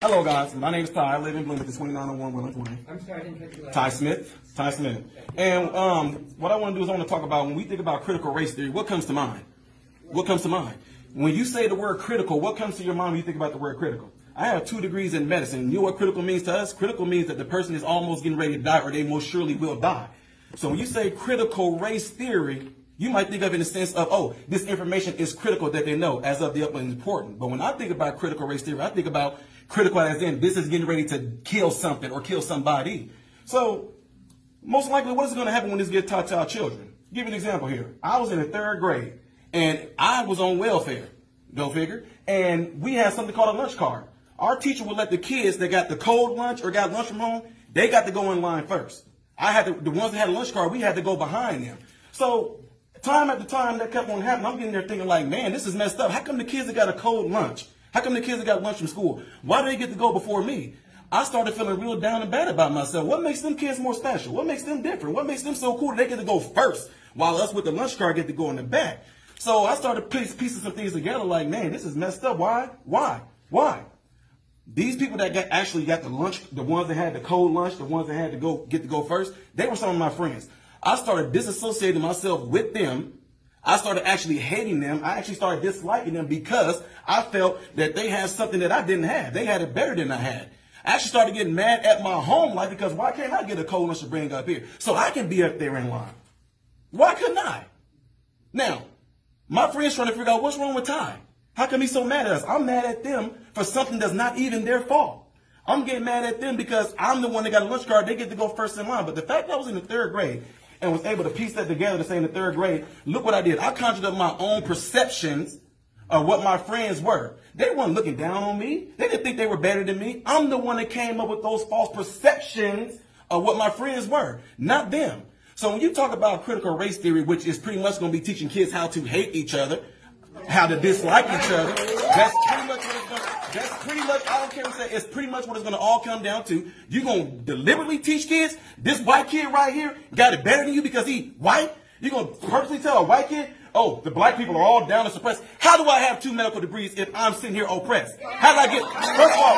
Hello, guys. My name is Ty. I live in Bloomington, 2901 Wellington Way. I'm sorry, I didn't catch you last. Ty Smith. Ty Smith. And what I want to do is I want to talk about when we think about critical race theory, what comes to mind? What comes to mind? When you say the word critical, what comes to your mind when you think about the word critical? I have 2 degrees in medicine. You know what critical means to us? Critical means that the person is almost getting ready to die or they most surely will die. So when you say critical race theory, you might think of it in the sense of, oh, this information is critical that they know as of the up and important. But when I think about critical race theory, I think about critical as in this is getting ready to kill something or kill somebody. So most likely what is going to happen when this gets taught to our children? Give you an example here. I was in the 3rd grade and I was on welfare, go figure, and we had something called a lunch card. Our teacher would let the kids that got the cold lunch or got lunch from home, they got to go in line first. The ones that had a lunch card, we had to go behind them. So time after time that kept on happening, I'm getting there thinking like, man, this is messed up. How come the kids that got a cold lunch? How come the kids that got lunch from school? Why do they get to go before me? I started feeling real down and bad about myself. What makes them kids more special? What makes them different? What makes them so cool that they get to go first while us with the lunch card get to go in the back? So I started piecing some things together like, man, this is messed up. Why? These people that actually got the lunch, the ones that had the cold lunch, the ones that had to get to go first, they were some of my friends. I started disassociating myself with them. I started actually hating them. I actually started disliking them because I felt that they had something that I didn't have. They had it better than I had. I actually started getting mad at my home life because why can't I get a cold lunch to bring up here so I can be up there in line? Why couldn't I? Now, my friends trying to figure out what's wrong with Ty. How come he's so mad at us? I'm mad at them for something that's not even their fault. I'm getting mad at them because I'm the one that got a lunch card. They get to go first in line. But the fact that I was in the 3rd grade and was able to piece that together to say in the 3rd grade, look what I did. I conjured up my own perceptions of what my friends were. They weren't looking down on me. They didn't think they were better than me. I'm the one that came up with those false perceptions of what my friends were, not them. So when you talk about critical race theory, which is pretty much going to be teaching kids how to hate each other, how to dislike each other, that's pretty much what it's going to, I don't care what you say, it's pretty much what it's going to all come down to. You're going to deliberately teach kids, this white kid right here got it better than you because he white? You're going to purposely tell a white kid, oh, the black people are all down and suppressed. How do I have 2 medical degrees if I'm sitting here oppressed? How did I get, first of all,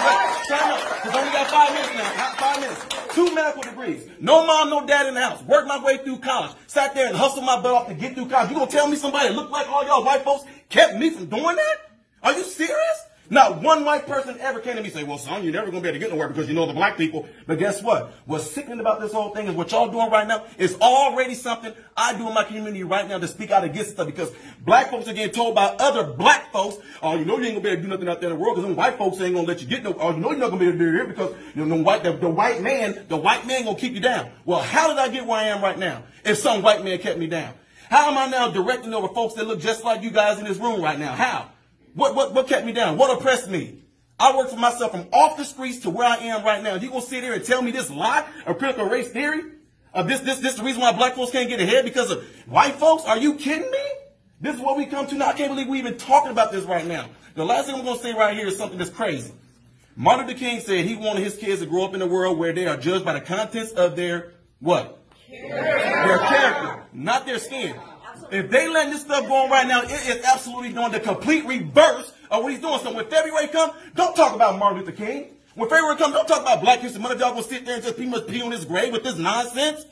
time up, because I only got 5 minutes now, 5 minutes. 2 medical degrees. No mom, no dad in the house. Worked my way through college. Sat there and hustled my butt off to get through college. You going to tell me somebody that looked like all y'all white folks kept me from doing that? Are you serious? Not one white person ever came to me and say, well, son, you're never going to be able to get nowhere because you know the black people. But guess what? What's sickening about this whole thing is what y'all doing right now is already something I do in my community right now to speak out against stuff because black folks are getting told by other black folks, oh, you know you ain't going to be able to do nothing out there in the world because them white folks ain't going to let you get no, or you know you're not going to be able to do it here because you know, the white man going to keep you down. Well, how did I get where I am right now if some white man kept me down? How am I now directing over folks that look just like you guys in this room right now? How? What kept me down? What oppressed me? I worked for myself from off the streets to where I am right now. You gonna sit here and tell me this lie of critical race theory? Of this the reason why black folks can't get ahead because of white folks? Are you kidding me? This is what we come to now. I can't believe we even talking about this right now. The last thing I'm gonna say right here is something that's crazy. Martin Luther King said he wanted his kids to grow up in a world where they are judged by the contents of their what? Their character, not their skin. If they letting this stuff go on right now, it is absolutely doing the complete reverse of what he's doing. So when February comes, don't talk about Martin Luther King. When February comes, don't talk about Black History Month. Y'all gonna sit there and just pretty much pee on his grave with this nonsense.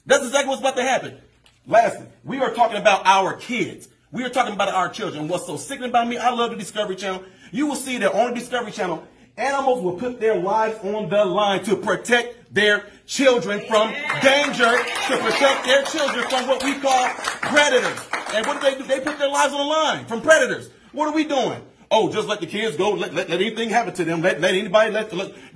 That's exactly what's about to happen. Lastly, we are talking about our kids. We are talking about our children. What's so sickening about me, I love the Discovery Channel. You will see that on the Discovery Channel, animals will put their lives on the line to protect their children from danger, to protect their children from what we call predators. And what do? They put their lives on the line from predators. What are we doing? Oh, just let the kids go. Let anything happen to them. Let anybody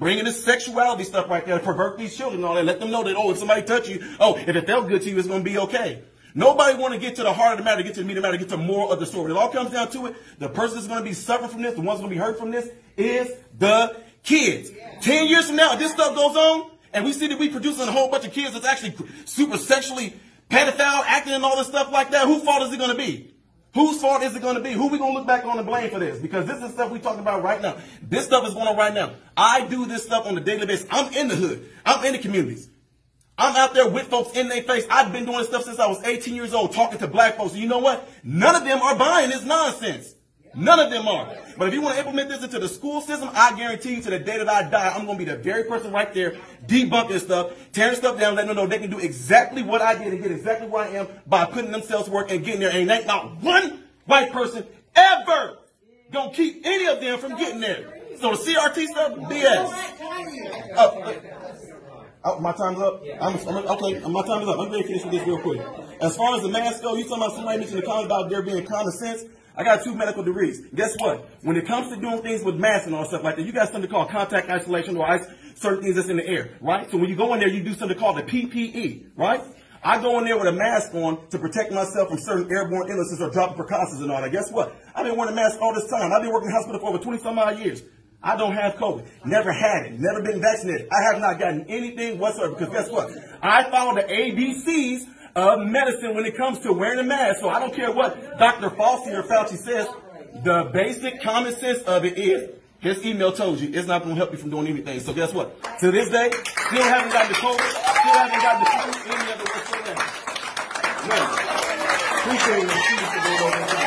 bring in this sexuality stuff right there, pervert these children and all that. Let them know that, oh, if somebody touch you, oh, if it felt good to you, it's going to be okay. Nobody want to get to the heart of the matter, get to the meat of the matter, get to the moral of the story. It all comes down to it. The person that's going to be suffering from this, the one's going to be hurt from this, is the kids. 10 years from now, if this stuff goes on, and we see that we producing a whole bunch of kids that's actually super sexually pedophile, acting and all this stuff like that, whose fault is it going to be? Whose fault is it going to be? Who we going to look back on and blame for this? Because this is stuff we talking about right now. This stuff is going on right now. I do this stuff on a daily basis. I'm in the hood. I'm in the communities. I'm out there with folks in their face. I've been doing this stuff since I was 18 years old, talking to black folks. And you know what? None of them are buying this nonsense. None of them are. But if you want to implement this into the school system, I guarantee you to the day that I die, I'm going to be the very person right there debunking stuff, tearing stuff down, letting them know they can do exactly what I did and get exactly where I am by putting themselves to work and getting there. And ain't not one white person ever going to keep any of them from getting there. So the CRT stuff, BS. My time's up? Okay, my time is up. I'm going to finish with this real quick. As far as the mask go, you talking about somebody mentioned in the comments about there being common sense. I got 2 medical degrees. Guess what? When it comes to doing things with masks and all stuff like that, you got something called contact isolation or certain things that's in the air, right? So when you go in there, you do something called the PPE, right? I go in there with a mask on to protect myself from certain airborne illnesses or dropping precautions and all that. Guess what? I've been wearing a mask all this time. I've been working in the hospital for over 20-some-odd years. I don't have COVID. Never had it. Never been vaccinated. I have not gotten anything whatsoever because guess what? I follow the ABCs of medicine when it comes to wearing a mask. So I don't care what Dr. Fauci or Fauci says. The basic common sense of it is, his email told you, it's not going to help you from doing anything. So guess what? To this day, still haven't gotten the COVID, still haven't gotten the flu, any other whatsoever. Yes. Appreciate it.